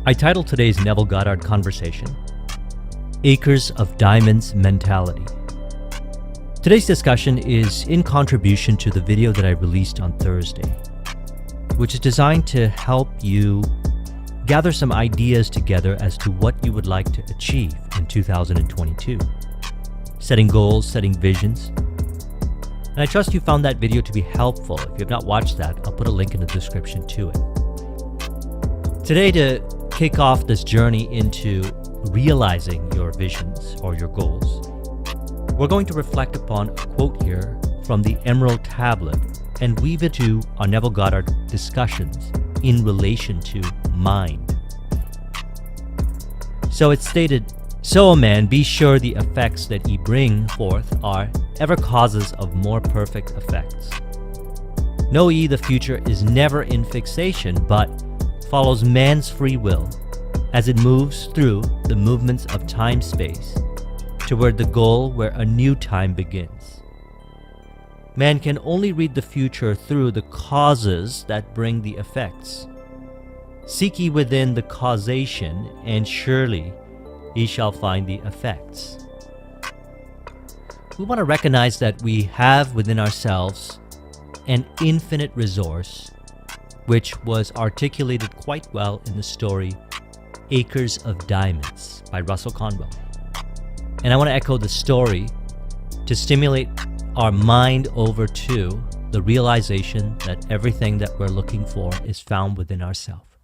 I titled today's Neville Goddard conversation, Acres of Diamonds Mentality. Today's discussion is in contribution to the video that I released on Thursday, which is designed to help you gather some ideas together as to what you would like to achieve in 2022. Setting goals, setting visions. And I trust you found that video to be helpful. If you have not watched that, I'll put a link in the description to it. Today, to kick off this journey into realizing your visions or your goals, we're going to reflect upon a quote here from the Emerald Tablet and weave it to our Neville Goddard discussions in relation to mind. So it's stated, "So, O man, be sure the effects that ye bring forth are ever causes of more perfect effects. Know ye the future is never in fixation, but follows man's free will as it moves through the movements of time-space toward the goal where a new time begins. Man can only read the future through the causes that bring the effects. Seek ye within the causation, and surely ye shall find the effects." We want to recognize that we have within ourselves an infinite resource, which was articulated quite well in the story Acres of Diamonds by Russell Conwell. And I want to echo the story to stimulate our mind over to the realization that everything that we're looking for is found within ourselves.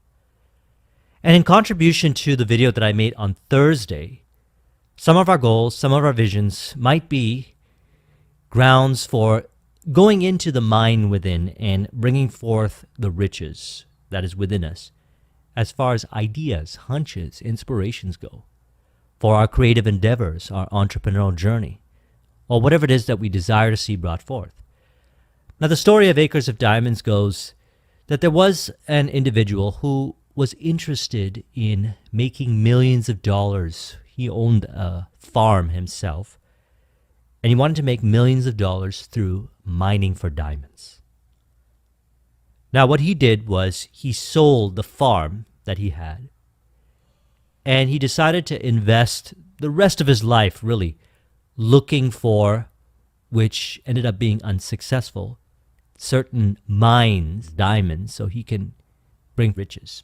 And in contribution to the video that I made on Thursday, some of our goals, some of our visions might be grounds for going into the mind within and bringing forth the riches that is within us as far as ideas, hunches, inspirations go for our creative endeavors, our entrepreneurial journey, or whatever it is that we desire to see brought forth. Now, the story of Acres of Diamonds goes that there was an individual who was interested in making millions of dollars. He owned a farm himself, and he wanted to make millions of dollars through mining for diamonds. Now, what he did was he sold the farm that he had, and he decided to invest the rest of his life really looking for, which ended up being unsuccessful, certain mines, diamonds, so he can bring riches.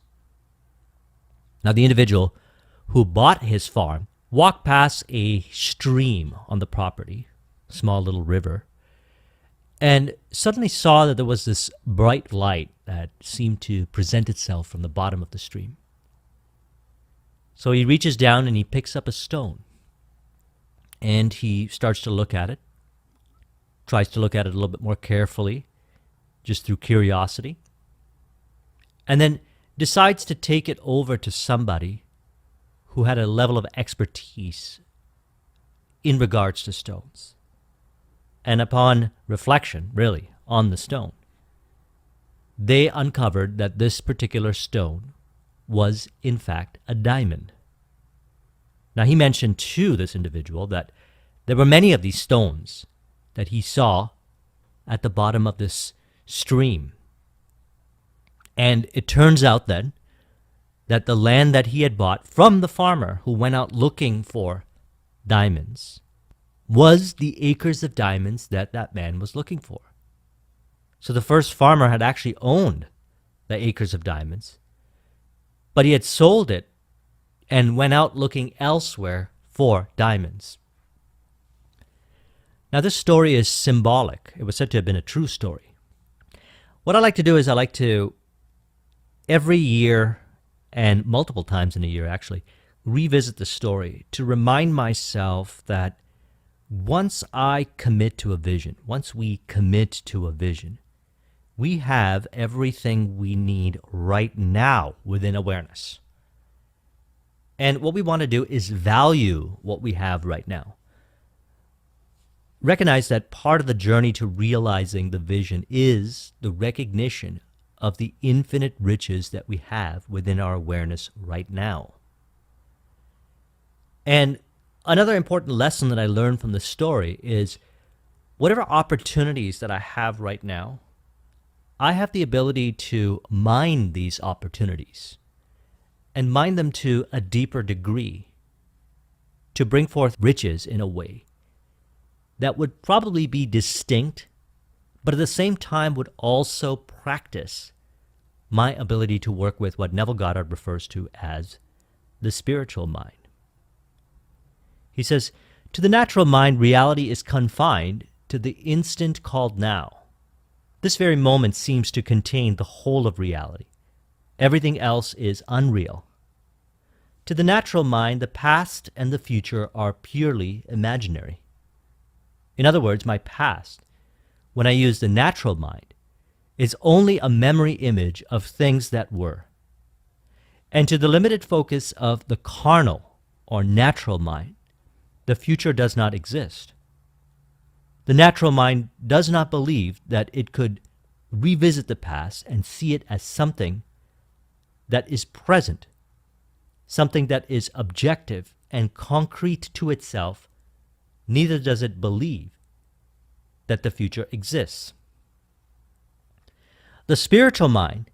Now, the individual who bought his farm walked past a stream on the property, a small little river, and suddenly saw that there was this bright light that seemed to present itself from the bottom of the stream. So he reaches down and he picks up a stone, and he starts to look at it, tries to look at it a little bit more carefully, just through curiosity, and then decides to take it over to somebody who had a level of expertise in regards to stones. And upon reflection, really, on the stone, they uncovered that this particular stone was, in fact, a diamond. Now, he mentioned to this individual that there were many of these stones that he saw at the bottom of this stream. And it turns out then that the land that he had bought from the farmer who went out looking for diamonds was the acres of diamonds that that man was looking for. So the first farmer had actually owned the acres of diamonds, but he had sold it and went out looking elsewhere for diamonds. Now, this story is symbolic. It was said to have been a true story. What I like to do is I like to, every year and multiple times in a year actually, revisit the story to remind myself that once I commit to a vision, once we commit to a vision, we have everything we need right now within awareness. And what we want to do is value what we have right now. Recognize that part of the journey to realizing the vision is the recognition of the infinite riches that we have within our awareness right now. And another important lesson that I learned from the story is whatever opportunities that I have right now, I have the ability to mine these opportunities and mine them to a deeper degree to bring forth riches in a way that would probably be distinct, but at the same time would also practice my ability to work with what Neville Goddard refers to as the spiritual mind. He says, to the natural mind, reality is confined to the instant called now. This very moment seems to contain the whole of reality. Everything else is unreal. To the natural mind, the past and the future are purely imaginary. In other words, my past, when I use the natural mind, is only a memory image of things that were. And to the limited focus of the carnal or natural mind, the future does not exist. The natural mind does not believe that it could revisit the past and see it as something that is present, something that is objective and concrete to itself. Neither does it believe that the future exists. The spiritual mind,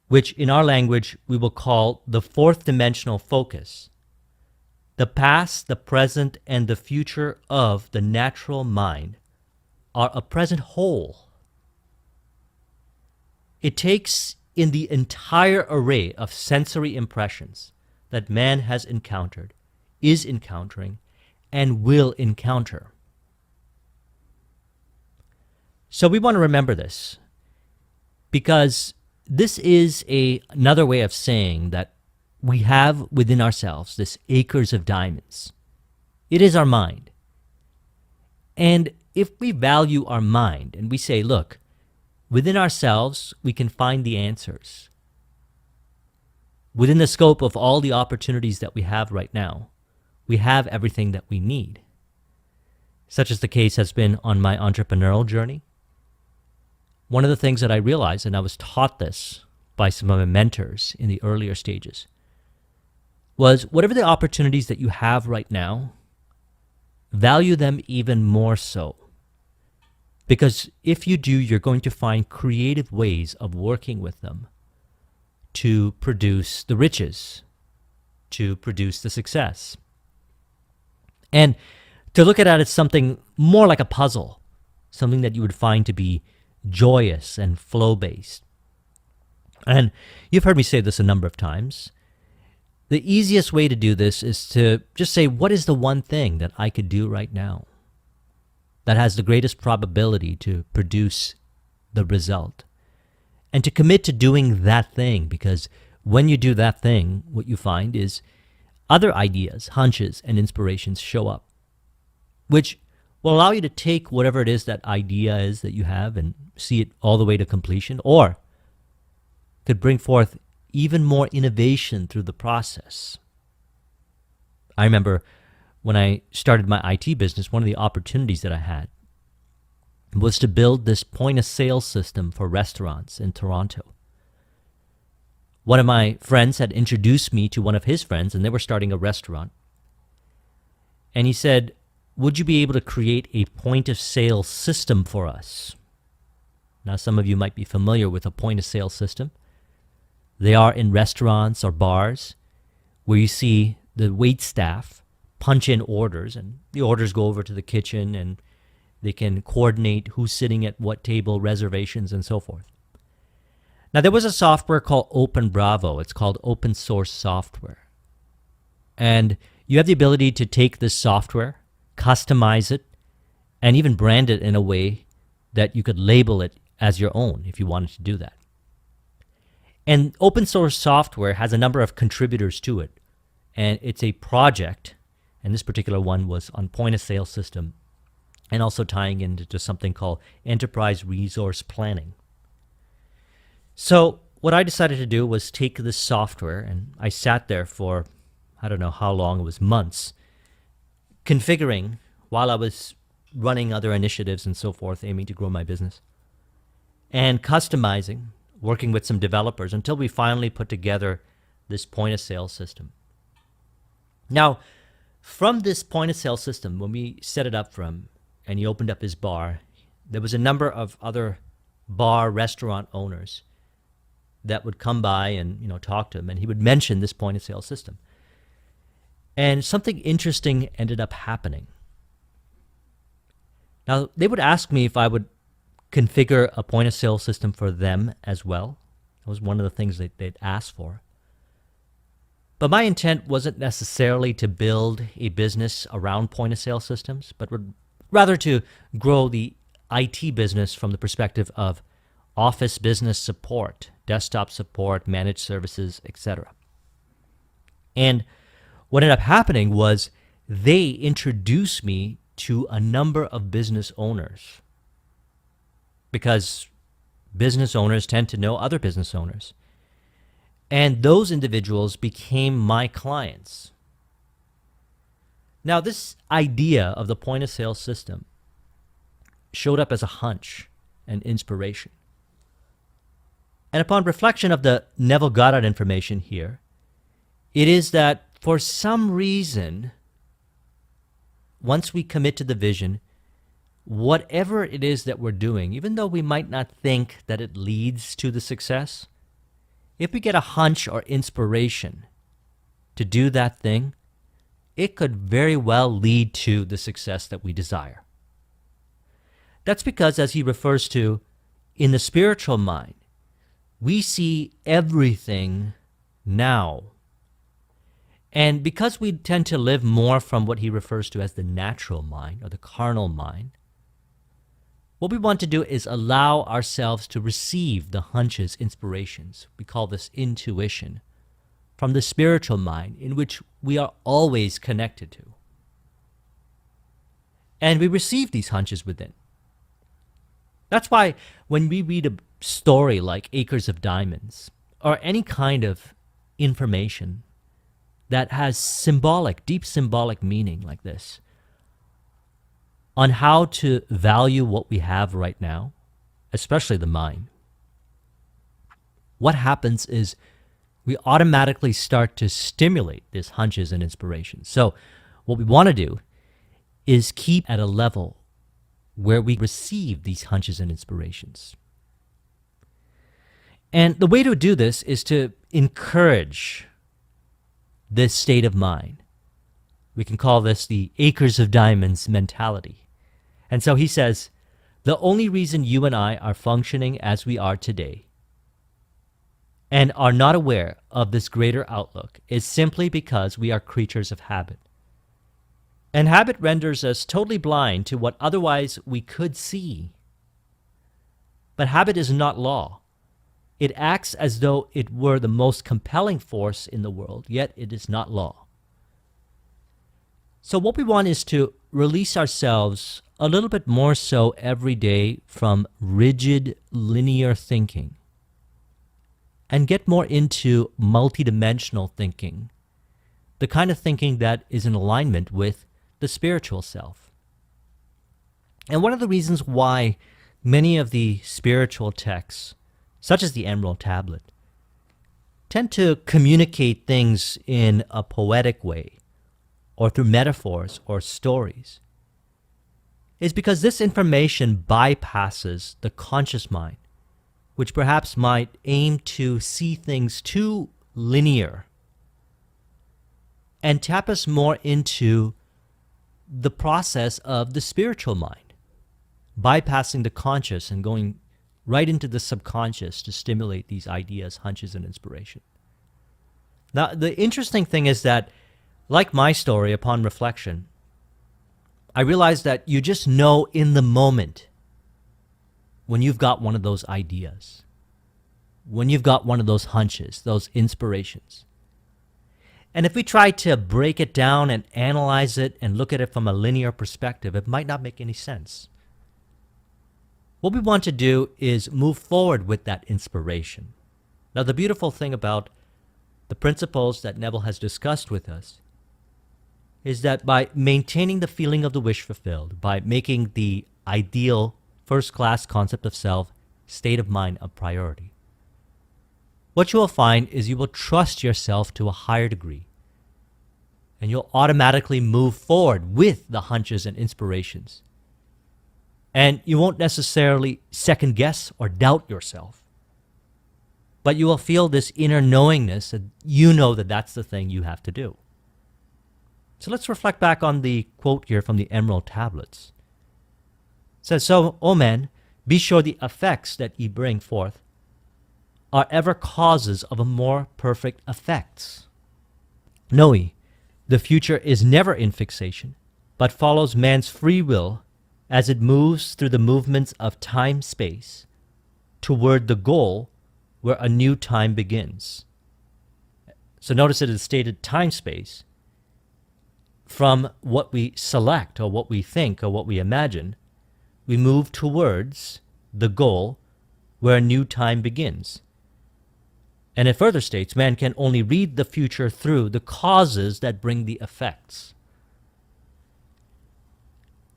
which in our language we will call the fourth dimensional focus, the past, the present, and the future of the natural mind are a present whole. It takes in the entire array of sensory impressions that man has encountered, is encountering, and will encounter. So we want to remember this, because this is another way of saying that we have within ourselves this acres of diamonds. It is our mind. And if we value our mind and we say, look, within ourselves we can find the answers. Within the scope of all the opportunities that we have right now, we have everything that we need. Such as the case has been on my entrepreneurial journey. One of the things that I realized, and I was taught this by some of my mentors in the earlier stages, was whatever the opportunities that you have right now, value them even more so. Because if you do, you're going to find creative ways of working with them to produce the riches, to produce the success. And to look at it as something more like a puzzle, something that you would find to be joyous and flow-based. And you've heard me say this a number of times. The easiest way to do this is to just say, what is the one thing that I could do right now that has the greatest probability to produce the result? And to commit to doing that thing, because when you do that thing, what you find is other ideas, hunches, and inspirations show up, which will allow you to take whatever it is that idea is that you have and see it all the way to completion, or could bring forth even more innovation through the process. I remember when I started my IT business, one of the opportunities that I had was to build this point-of-sale system for restaurants in Toronto. One of my friends had introduced me to one of his friends, and they were starting a restaurant. And he said, would you be able to create a point-of-sale system for us? Now, some of you might be familiar with a point-of-sale system. They are in restaurants or bars where you see the wait staff punch in orders, and the orders go over to the kitchen, and they can coordinate who's sitting at what table, reservations, and so forth. Now, there was a software called Open Bravo. It's called open source software. And you have the ability to take this software, customize it, and even brand it in a way that you could label it as your own if you wanted to do that. And open source software has a number of contributors to it. And it's a project, and this particular one was on point-of-sale system, and also tying into something called enterprise resource planning. So what I decided to do was take this software, and I sat there for, I don't know how long, it was months, configuring while I was running other initiatives and so forth, aiming to grow my business, and customizing, working with some developers until we finally put together this point-of-sale system. Now, from this point-of-sale system, when we set it up from, and he opened up his bar, there was a number of other bar restaurant owners that would come by and talk to him, and he would mention this point of sale system. And something interesting ended up happening. Now, they would ask me if I would configure a point of sale system for them as well. That was one of the things they'd ask for. But my intent wasn't necessarily to build a business around point of sale systems, but rather to grow the IT business from the perspective of office business support, desktop support, managed services, etc. And what ended up happening was they introduced me to a number of business owners, because business owners tend to know other business owners. And those individuals became my clients. Now, this idea of the point of sale system showed up as a hunch and inspiration. And upon reflection of the Neville Goddard information here, it is that for some reason, once we commit to the vision, whatever it is that we're doing, even though we might not think that it leads to the success, if we get a hunch or inspiration to do that thing, it could very well lead to the success that we desire. That's because, as he refers to, in the spiritual mind, we see everything now. And because we tend to live more from what he refers to as the natural mind or the carnal mind, what we want to do is allow ourselves to receive the hunches, inspirations. We call this intuition, from the spiritual mind, in which we are always connected to. And we receive these hunches within. That's why when we read a story like Acres of Diamonds, or any kind of information that has deep symbolic meaning like this, on how to value what we have right now, especially the mind, what happens is we automatically start to stimulate these hunches and inspirations. So what we want to do is keep at a level where we receive these hunches and inspirations. And the way to do this is to encourage this state of mind. We can call this the Acres of Diamonds mentality. And so he says, the only reason you and I are functioning as we are today and are not aware of this greater outlook is simply because we are creatures of habit. And habit renders us totally blind to what otherwise we could see. But habit is not law. It acts as though it were the most compelling force in the world, yet it is not law. So what we want is to release ourselves a little bit more so every day from rigid, linear thinking and get more into multidimensional thinking, the kind of thinking that is in alignment with the spiritual self. And one of the reasons why many of the spiritual texts, such as the Emerald Tablet, tend to communicate things in a poetic way or through metaphors or stories is because this information bypasses the conscious mind, which perhaps might aim to see things too linear, and tap us more into the process of the spiritual mind, bypassing the conscious and going right into the subconscious to stimulate these ideas, hunches, and inspiration. Now, the interesting thing is that, like my story, upon reflection, I realized that you just know in the moment when you've got one of those ideas, when you've got one of those hunches, those inspirations. And if we try to break it down and analyze it and look at it from a linear perspective, it might not make any sense. What we want to do is move forward with that inspiration. Now, the beautiful thing about the principles that Neville has discussed with us is that by maintaining the feeling of the wish fulfilled, by making the ideal first-class concept of self state of mind a priority, what you will find is you will trust yourself to a higher degree, and you'll automatically move forward with the hunches and inspirations. And you won't necessarily second guess or doubt yourself. but you will feel this inner knowingness that you know that that's the thing you have to do. So let's reflect back on the quote here from the Emerald Tablets. It says, "So, O men, be sure the effects that ye bring forth are ever causes of a more perfect effects. Know ye, the future is never in fixation, but follows man's free will as it moves through the movements of time-space toward the goal where a new time begins." So notice it is stated time-space. From what we select or what we think or what we imagine, we move towards the goal where a new time begins. And it further states, man can only read the future through the causes that bring the effects.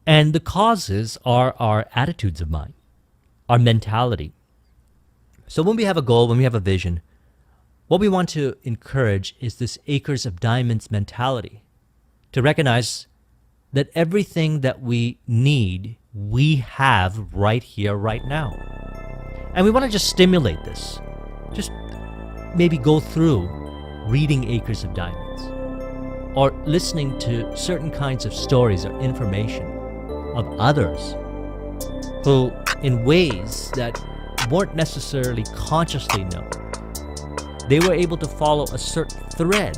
And the causes are our attitudes of mind, our mentality. So when we have a goal, when we have a vision, what we want to encourage is this acres of diamonds mentality, to recognize that everything that we need, we have right here, right now. And we want to just stimulate this. Just maybe go through reading Acres of Diamonds or listening to certain kinds of stories or information of others who, in ways that weren't necessarily consciously known, they were able to follow a certain thread.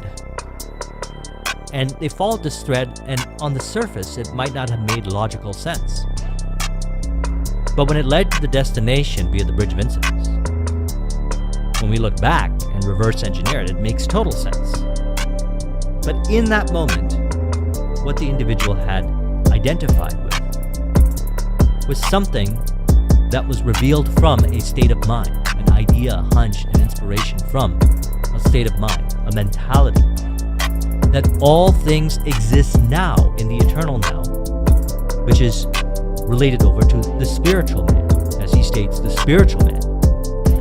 And they followed this thread, and on the surface, it might not have made logical sense. But when it led to the destination via the Bridge of Incidents, when we look back and reverse engineer it, it makes total sense. But in that moment, what the individual had identified with was something that was revealed from a state of mind, an idea, a hunch, an inspiration from a state of mind, a mentality that all things exist now in the eternal now, which is related over to the spiritual man, as he states, the spiritual man,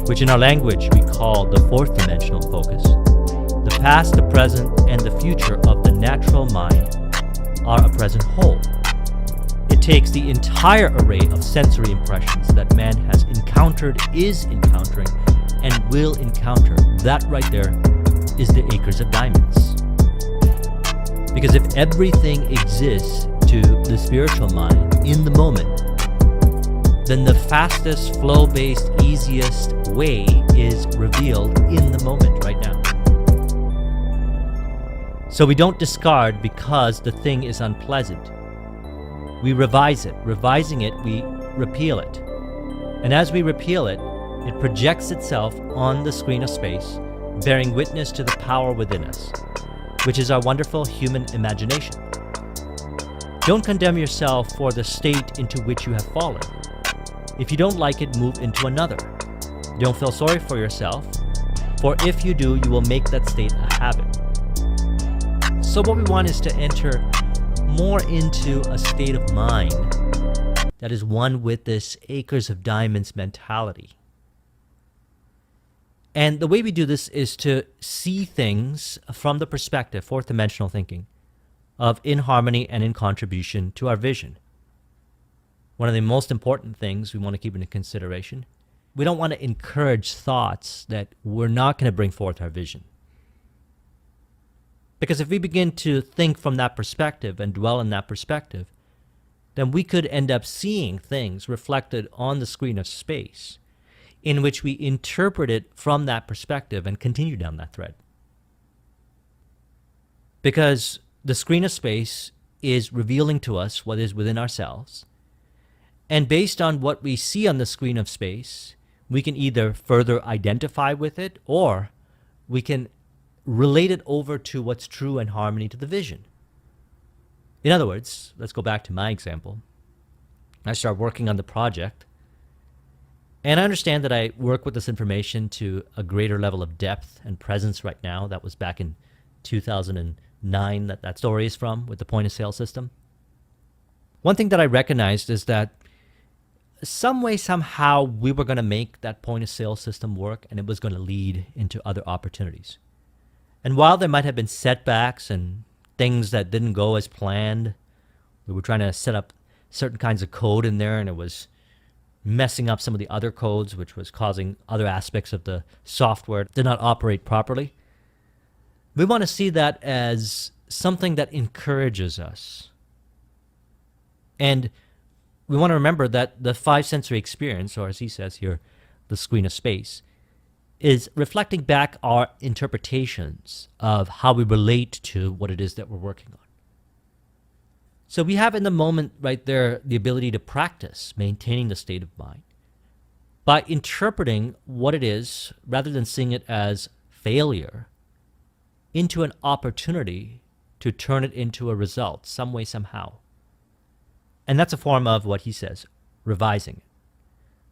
which in our language we call the fourth dimensional focus. The past, the present, and the future of the natural mind are a present whole. It takes the entire array of sensory impressions that man has encountered, is encountering, and will encounter. That right there is the Acres of Diamonds. Because if everything exists to the spiritual mind in the moment, then the fastest, flow-based, easiest way is revealed in the moment right now. So we don't discard because the thing is unpleasant. We revise it. Revising it, we repeal it. And as we repeal it, it projects itself on the screen of space, bearing witness to the power within us, which is our wonderful human imagination. Don't condemn yourself for the state into which you have fallen. If you don't like it, move into another. Don't feel sorry for yourself, for if you do, you will make that state a habit. So what we want is to enter more into a state of mind that is one with this Acres of Diamonds mentality. And the way we do this is to see things from the perspective, fourth dimensional thinking, of in harmony and in contribution to our vision. One of the most important things we want to keep into consideration, we don't want to encourage thoughts that we're not going to bring forth our vision. Because if we begin to think from that perspective and dwell in that perspective, then we could end up seeing things reflected on the screen of space in which we interpret it from that perspective and continue down that thread. Because the screen of space is revealing to us what is within ourselves, and based on what we see on the screen of space, we can either further identify with it or we can relate it over to what's true in harmony to the vision. In other words, let's go back to my example. I start working on the project, and I understand that I work with this information to a greater level of depth and presence right now. That was back in 2009 that story is from, with the point of sale system. One thing that I recognized is that some way, somehow, we were going to make that point of sale system work, and it was going to lead into other opportunities. And while there might have been setbacks and things that didn't go as planned, we were trying to set up certain kinds of code in there, and it was messing up some of the other codes, which was causing other aspects of the software to not operate properly. We want to see that as something that encourages us. And we want to remember that the five sensory experience, or as he says here, the screen of space, is reflecting back our interpretations of how we relate to what it is that we're working on. So we have in the moment right there the ability to practice maintaining the state of mind by interpreting what it is, rather than seeing it as failure, into an opportunity to turn it into a result, some way, somehow. And that's a form of what he says, revising it.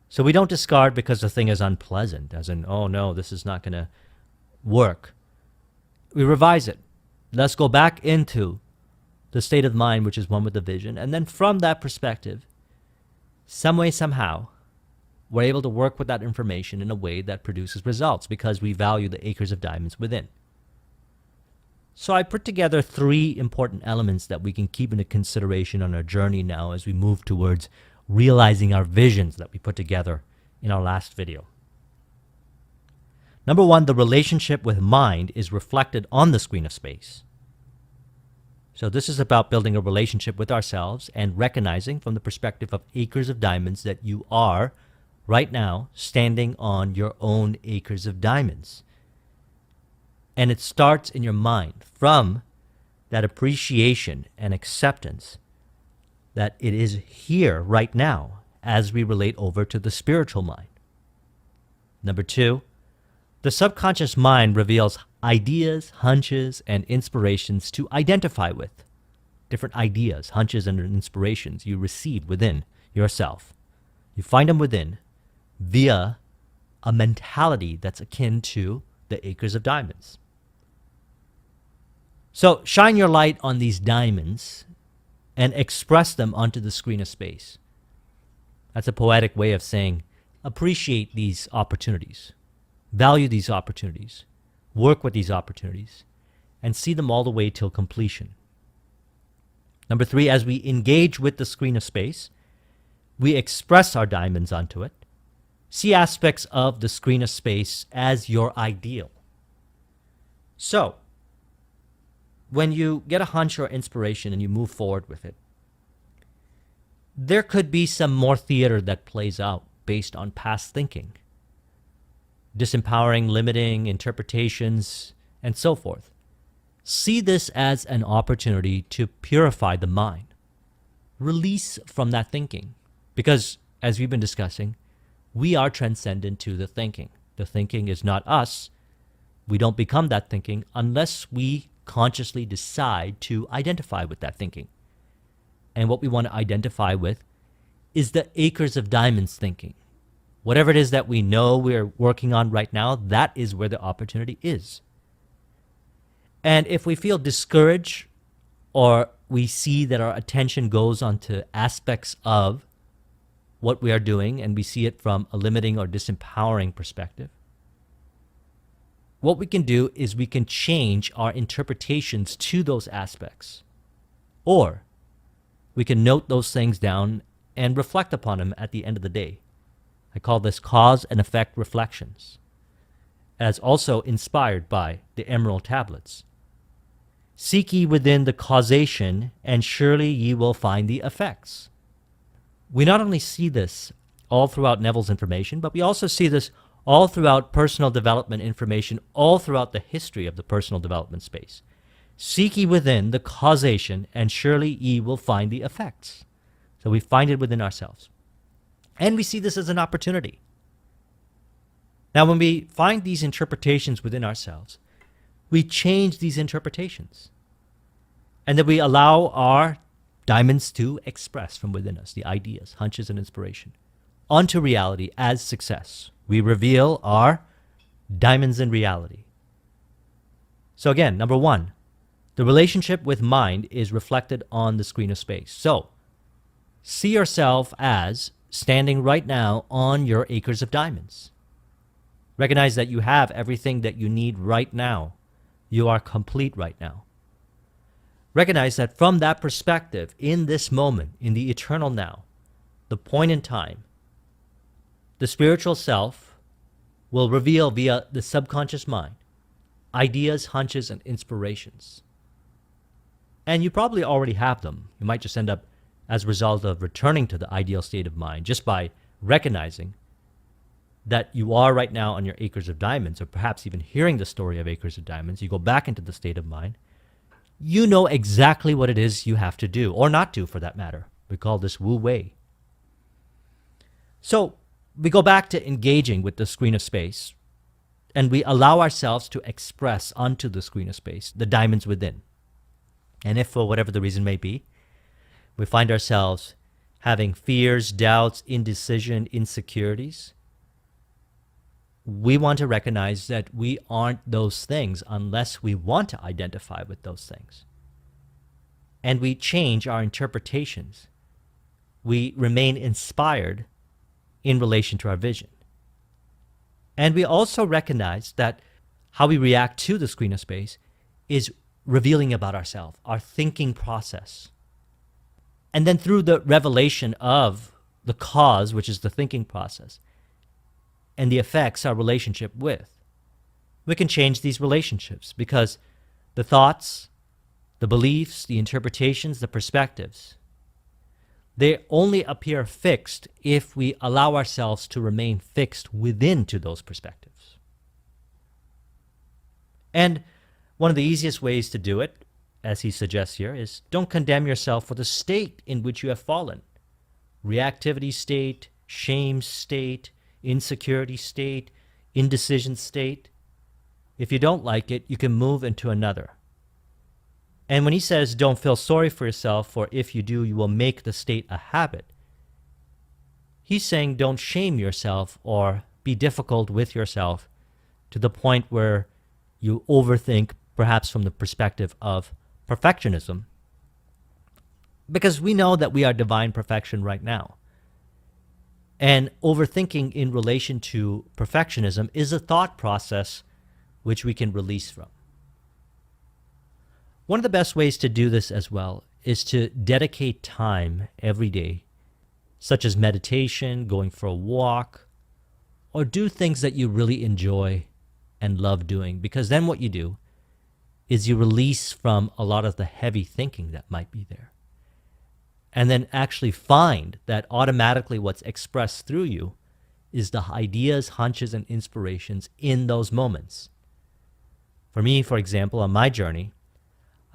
So we don't discard because the thing is unpleasant, as in, oh no, this is not going to work. We revise it. Let's go back into the state of mind, which is one with the vision. And then from that perspective, some way, somehow, we're able to work with that information in a way that produces results because we value the acres of diamonds within. So I put together 3 important elements that we can keep into consideration on our journey now as we move towards realizing our visions that we put together in our last video. Number 1, the relationship with mind is reflected on the screen of space. So this is about building a relationship with ourselves and recognizing from the perspective of acres of diamonds that you are right now standing on your own acres of diamonds. And it starts in your mind from that appreciation and acceptance that it is here right now as we relate over to the spiritual mind. Number 2, the subconscious mind reveals ideas, hunches, and inspirations to identify with. Different ideas, hunches, and inspirations you receive within yourself. You find them within via a mentality that's akin to the acres of diamonds. So shine your light on these diamonds and express them onto the screen of space. That's a poetic way of saying appreciate these opportunities, value these opportunities, work with these opportunities, and see them all the way till completion. Number 3, as we engage with the screen of space, we express our diamonds onto it. See aspects of the screen of space as your ideal. So, when you get a hunch or inspiration and you move forward with it, there could be some more theater that plays out based on past thinking, disempowering, limiting interpretations, and so forth. See this as an opportunity to purify the mind. Release from that thinking. Because, as we've been discussing, we are transcendent to the thinking. The thinking is not us. We don't become that thinking unless we consciously decide to identify with that thinking. And what we want to identify with is the acres of diamonds thinking. Whatever it is that we know we're working on right now, that is where the opportunity is. And if we feel discouraged or we see that our attention goes onto aspects of what we are doing and we see it from a limiting or disempowering perspective, what we can do is we can change our interpretations to those aspects. Or we can note those things down and reflect upon them at the end of the day. I call this cause and effect reflections, as also inspired by the Emerald Tablets. Seek ye within the causation, and surely ye will find the effects. We not only see this all throughout Neville's information, but we also see this all throughout personal development information, all throughout the history of the personal development space. Seek ye within the causation, and surely ye will find the effects. So we find it within ourselves. And we see this as an opportunity. Now, when we find these interpretations within ourselves, we change these interpretations. And then we allow our diamonds to express from within us the ideas, hunches, and inspiration onto reality as success. We reveal our diamonds in reality. So again, number 1, the relationship with mind is reflected on the screen of space. So see yourself as standing right now on your acres of diamonds. Recognize that you have everything that you need right now. You are complete right now. Recognize that from that perspective, in this moment, in the eternal now, the point in time, The spiritual self will reveal via the subconscious mind ideas, hunches, and inspirations. And you probably already have them. You might just end up, as a result of returning to the ideal state of mind, just by recognizing that you are right now on your acres of diamonds, or perhaps even hearing the story of acres of diamonds, you go back into the state of mind. You know exactly what it is you have to do, or not do for that matter. We call this Wu Wei. So we go back to engaging with the screen of space, and we allow ourselves to express onto the screen of space the diamonds within. And if, for whatever the reason may be, we find ourselves having fears, doubts, indecision, insecurities, we want to recognize that we aren't those things unless we want to identify with those things. And we change our interpretations. We remain inspired in relation to our vision. And we also recognize that how we react to the screen of space is revealing about ourselves, our thinking process. And then through the revelation of the cause, which is the thinking process, and the effects our relationship with, we can change these relationships, because the thoughts, the beliefs, the interpretations, the perspectives, they only appear fixed if we allow ourselves to remain fixed within to those perspectives. And one of the easiest ways to do it, as he suggests here, is don't condemn yourself for the state in which you have fallen. Reactivity state, shame state, insecurity state, indecision state. If you don't like it, you can move into another. And when he says don't feel sorry for yourself, for if you do, you will make the state a habit, he's saying don't shame yourself or be difficult with yourself to the point where you overthink, perhaps from the perspective of perfectionism. Because we know that we are divine perfection right now. And overthinking in relation to perfectionism is a thought process which we can release from. One of the best ways to do this as well is to dedicate time every day, such as meditation, going for a walk, or do things that you really enjoy and love doing, because then what you do is you release from a lot of the heavy thinking that might be there. And then actually find that automatically what's expressed through you is the ideas, hunches, and inspirations in those moments. For me, for example, on my journey,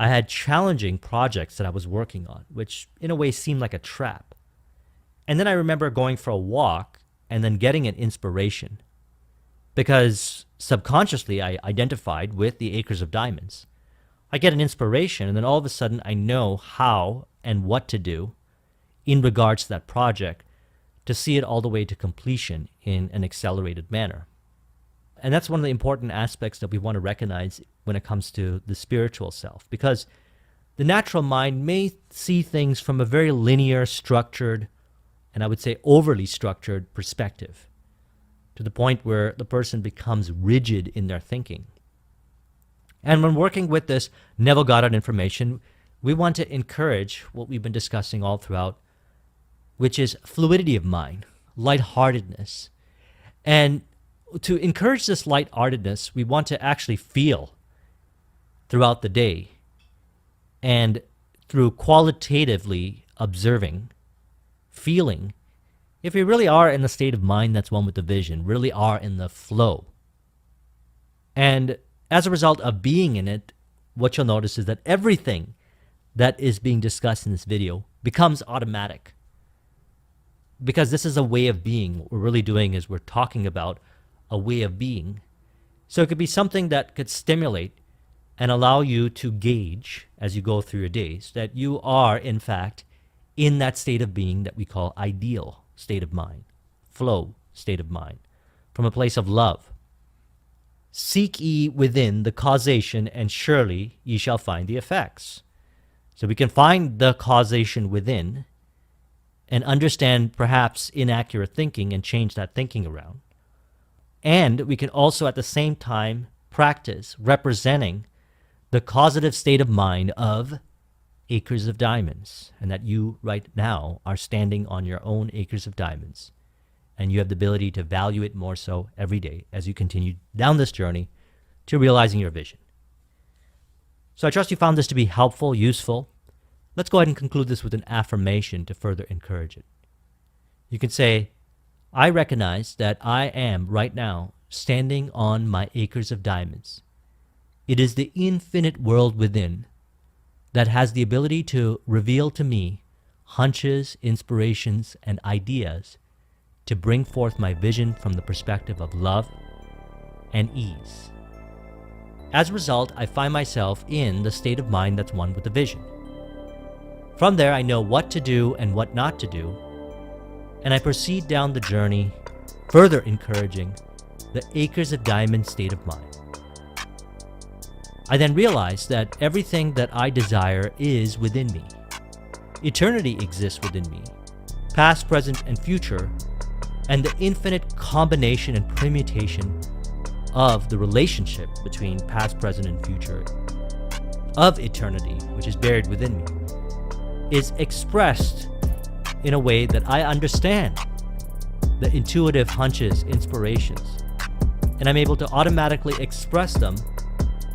I had challenging projects that I was working on, which in a way seemed like a trap. And then I remember going for a walk and then getting an inspiration, because subconsciously I identified with the acres of diamonds. I get an inspiration, and then all of a sudden I know how and what to do in regards to that project to see it all the way to completion in an accelerated manner. And that's one of the important aspects that we want to recognize when it comes to the spiritual self, because the natural mind may see things from a very linear, structured, and I would say overly structured perspective, to the point where the person becomes rigid in their thinking. And when working with this never got out information, we want to encourage what we've been discussing all throughout, which is fluidity of mind, lightheartedness. And to encourage this lightheartedness, we want to actually feel throughout the day, and through qualitatively observing, feeling, if we really are in the state of mind that's one with the vision, really are in the flow. And as a result of being in it, what you'll notice is that everything that is being discussed in this video becomes automatic. Because this is a way of being. What we're really doing is we're talking about a way of being. So it could be something that could stimulate and allow you to gauge as you go through your days that you are, in fact, in that state of being that we call ideal state of mind, flow state of mind, from a place of love. Seek ye within the causation, and surely ye shall find the effects. So we can find the causation within and understand perhaps inaccurate thinking and change that thinking around. And we can also at the same time practice representing the causative state of mind of acres of diamonds, and that you right now are standing on your own acres of diamonds. and you have the ability to value it more so every day as you continue down this journey to realizing your vision. So I trust you found this to be helpful, useful. Let's go ahead and conclude this with an affirmation to further encourage it. You can say, I recognize that I am right now standing on my acres of diamonds. It is the infinite world within that has the ability to reveal to me hunches, inspirations, and ideas to bring forth my vision from the perspective of love and ease. As a result, I find myself in the state of mind that's one with the vision. From there, I know what to do and what not to do, and I proceed down the journey, further encouraging the acres of diamond state of mind. I then realize that everything that I desire is within me. Eternity exists within me, past, present, and future, and the infinite combination and permutation of the relationship between past, present, and future of eternity, which is buried within me, is expressed in a way that I understand the intuitive hunches, inspirations, and I'm able to automatically express them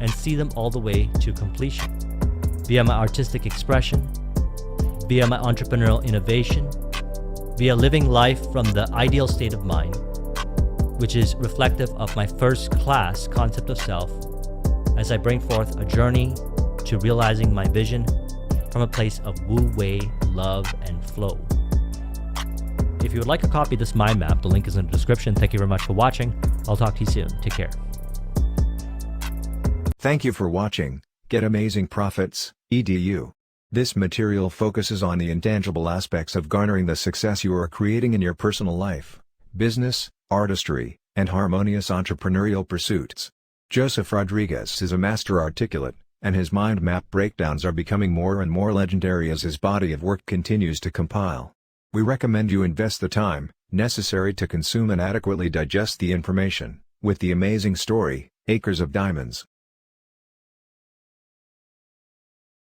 and see them all the way to completion via my artistic expression, via my entrepreneurial innovation, via living life from the ideal state of mind, which is reflective of my first-class concept of self as I bring forth a journey to realizing my vision from a place of wu-wei, love, and flow. If you would like a copy of this mind map, the link is in the description. Thank you very much for watching. I'll talk to you soon. Take care. Thank you for watching Get Amazing Profits, EDU. This material focuses on the intangible aspects of garnering the success you are creating in your personal life, business, artistry, and harmonious entrepreneurial pursuits. Joseph Rodriguez is a master articulate, and his mind map breakdowns are becoming more and more legendary as his body of work continues to compile. We recommend you invest the time necessary to consume and adequately digest the information, with the amazing story, Acres of Diamonds.